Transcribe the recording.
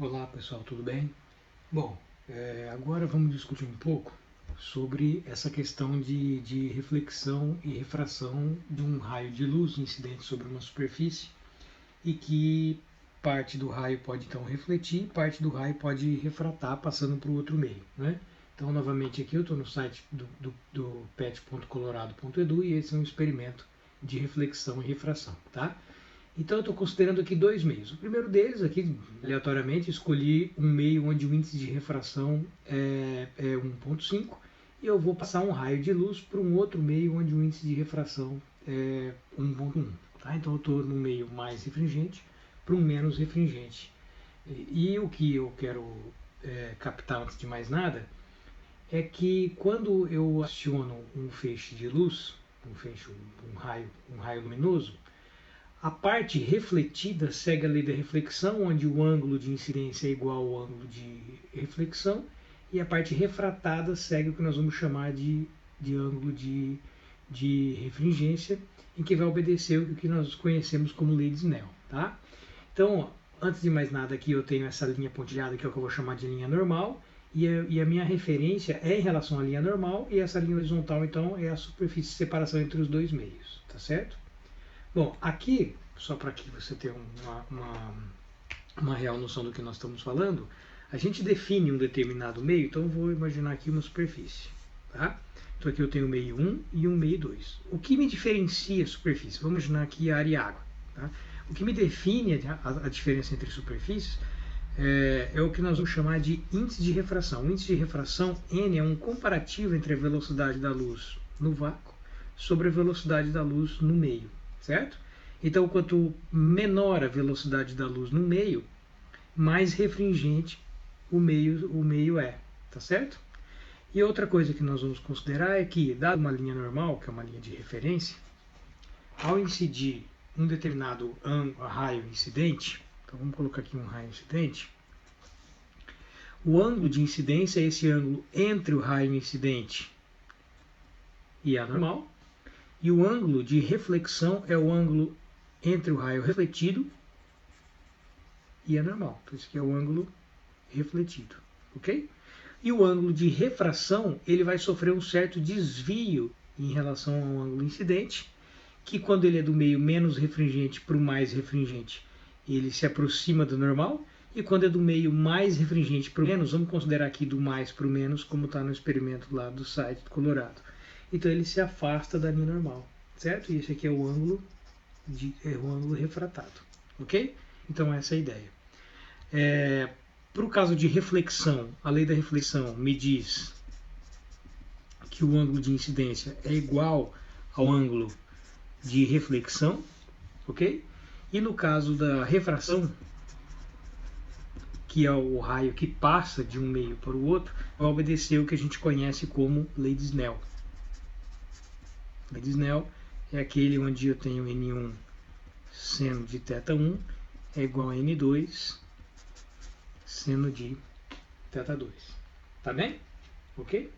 Olá pessoal, tudo bem? Bom, agora vamos discutir um pouco sobre essa questão de reflexão e refração de um raio de luz incidente sobre uma superfície e que parte do raio pode então refletir, parte do raio pode refratar passando para o outro meio, né? Então, novamente aqui eu estou no site do pet.colorado.edu e esse é um experimento de reflexão e refração, tá? Então eu estou considerando aqui dois meios. O primeiro deles, aqui aleatoriamente, escolhi um meio onde o índice de refração é 1,5 e eu vou passar um raio de luz para um outro meio onde o índice de refração é 1,1. Tá? Então eu estou no meio mais refringente para um menos refringente. E o que eu quero captar antes de mais nada é que quando eu aciono um feixe de luz, um raio luminoso, a parte refletida segue a lei da reflexão, onde o ângulo de incidência é igual ao ângulo de reflexão, e a parte refratada segue o que nós vamos chamar de ângulo de refringência, em que vai obedecer o que nós conhecemos como lei de Snell. Tá? Então, antes de mais nada, aqui eu tenho essa linha pontilhada, que é o que eu vou chamar de linha normal, e a minha referência é em relação à linha normal, e essa linha horizontal, então, é a superfície de separação entre os dois meios. Tá certo? Bom, aqui, só para que você tenha uma real noção do que nós estamos falando, a gente define um determinado meio, então eu vou imaginar aqui uma superfície. Tá? Então aqui eu tenho o meio 1 e o meio 2. O que me diferencia a superfície? Vamos imaginar aqui a área e a água. Tá? O que me define a diferença entre superfícies é o que nós vamos chamar de índice de refração. O índice de refração, N, é um comparativo entre a velocidade da luz no vácuo sobre a velocidade da luz no meio. Certo? Então, quanto menor a velocidade da luz no meio, mais refringente o meio é, tá certo? E outra coisa que nós vamos considerar é que, dada uma linha normal, que é uma linha de referência, ao incidir um determinado raio incidente, então vamos colocar aqui um raio incidente, o ângulo de incidência é esse ângulo entre o raio incidente e a normal, e o ângulo de reflexão é o ângulo entre o raio refletido e a normal. Então, esse aqui é o ângulo refletido, ok? E o ângulo de refração, ele vai sofrer um certo desvio em relação ao ângulo incidente, que quando ele é do meio menos refringente para o mais refringente, ele se aproxima do normal, e quando é do meio mais refringente para o menos, vamos considerar aqui do mais para o menos, como está no experimento lá do site do Colorado. Então ele se afasta da linha normal, certo? E esse aqui é o ângulo refratado, ok? Então essa é a ideia. Para o caso de reflexão, a lei da reflexão me diz que o ângulo de incidência é igual ao ângulo de reflexão, ok? E no caso da refração, que é o raio que passa de um meio para o outro, vai obedecer o que a gente conhece como lei de Snell. Lei de Snell é aquele onde eu tenho N1 seno de θ1 é igual a N2 seno de θ2. Tá bem? Ok?